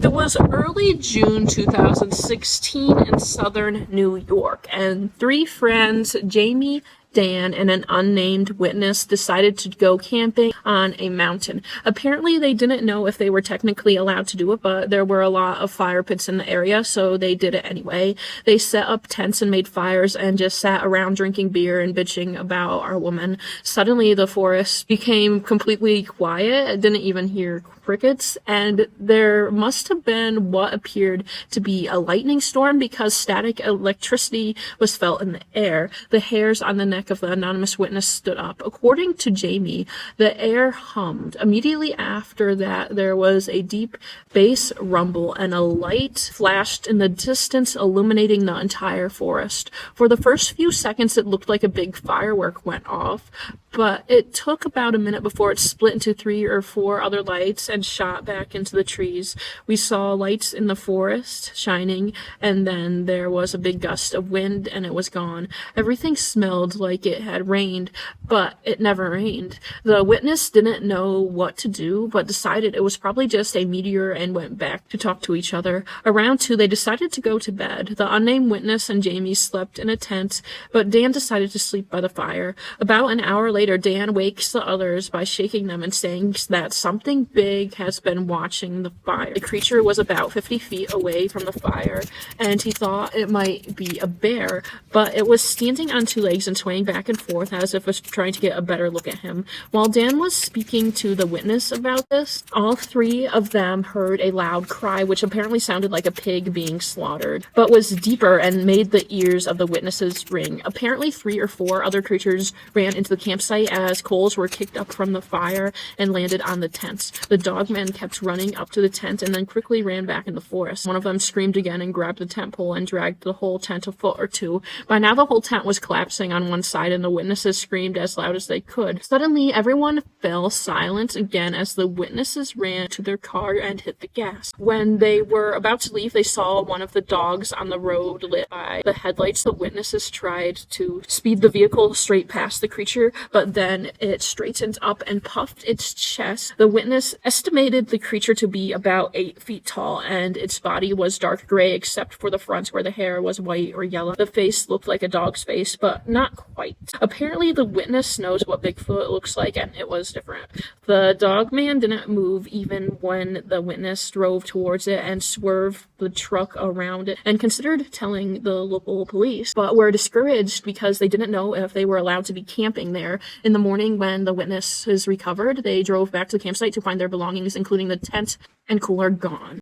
It was early June 2016 in southern New York, and three friends, Jamie, Dan, and an unnamed witness, decided to go camping on a mountain. Apparently, they didn't know if they were technically allowed to do it, but there were a lot of fire pits in the area, so they did it anyway. They set up tents and made fires and just sat around drinking beer and bitching about our woman. Suddenly, the forest became completely quiet. I didn't even hear crickets, and there must have been what appeared to be a lightning storm because static electricity was felt in the air. The hairs on the neck of the anonymous witness stood up. According to Jamie, the air hummed. Immediately after that, there was a deep bass rumble and a light flashed in the distance, illuminating the entire forest. For the first few seconds, it looked like a big firework went off, but it took about a minute before it split into 3 or 4 other lights and shot back into the trees. We saw lights in the forest shining, and then there was a big gust of wind and it was gone. Everything smelled like it had rained, but it never rained. The witness didn't know what to do, but decided it was probably just a meteor and went back to talk to each other. Around 2, they decided to go to bed. The unnamed witness and Jamie slept in a tent, but Dan decided to sleep by the fire. About an hour later, Dan wakes the others by shaking them and saying that something big has been watching the fire. The creature was about 50 feet away from the fire, and he thought it might be a bear, but it was standing on 2 legs and swaying back and forth as if it was trying to get a better look at him. While Dan was speaking to the witness about this, all 3 of them heard a loud cry, which apparently sounded like a pig being slaughtered, but was deeper and made the ears of the witnesses ring. Apparently 3 or 4 other creatures ran into the campsite as coals were kicked up from the fire and landed on the tents. The dogmen kept running up to the tent and then quickly ran back in the forest. One of them screamed again and grabbed the tent pole and dragged the whole tent a foot or 2. By now the whole tent was collapsing on one side and the witnesses screamed as loud as they could. Suddenly everyone fell silent again as the witnesses ran to their car and hit the gas. When they were about to leave, they saw one of the dogs on the road lit by the headlights. The witnesses tried to speed the vehicle straight past the creature, but then it straightened up and puffed its chest. The witness estimated the creature to be about 8 feet tall, and its body was dark gray except for the front where the hair was white or yellow. The face looked like a dog's face, but not quite. Apparently, the witness knows what Bigfoot looks like, and it was different. The dog man didn't move even when the witness drove towards it and swerved the truck around it and considered telling the local police, but were discouraged because they didn't know if they were allowed to be camping there. In the morning, when the witnesses recovered, they drove back to the campsite to find their belongings, including the tent and cooler, gone.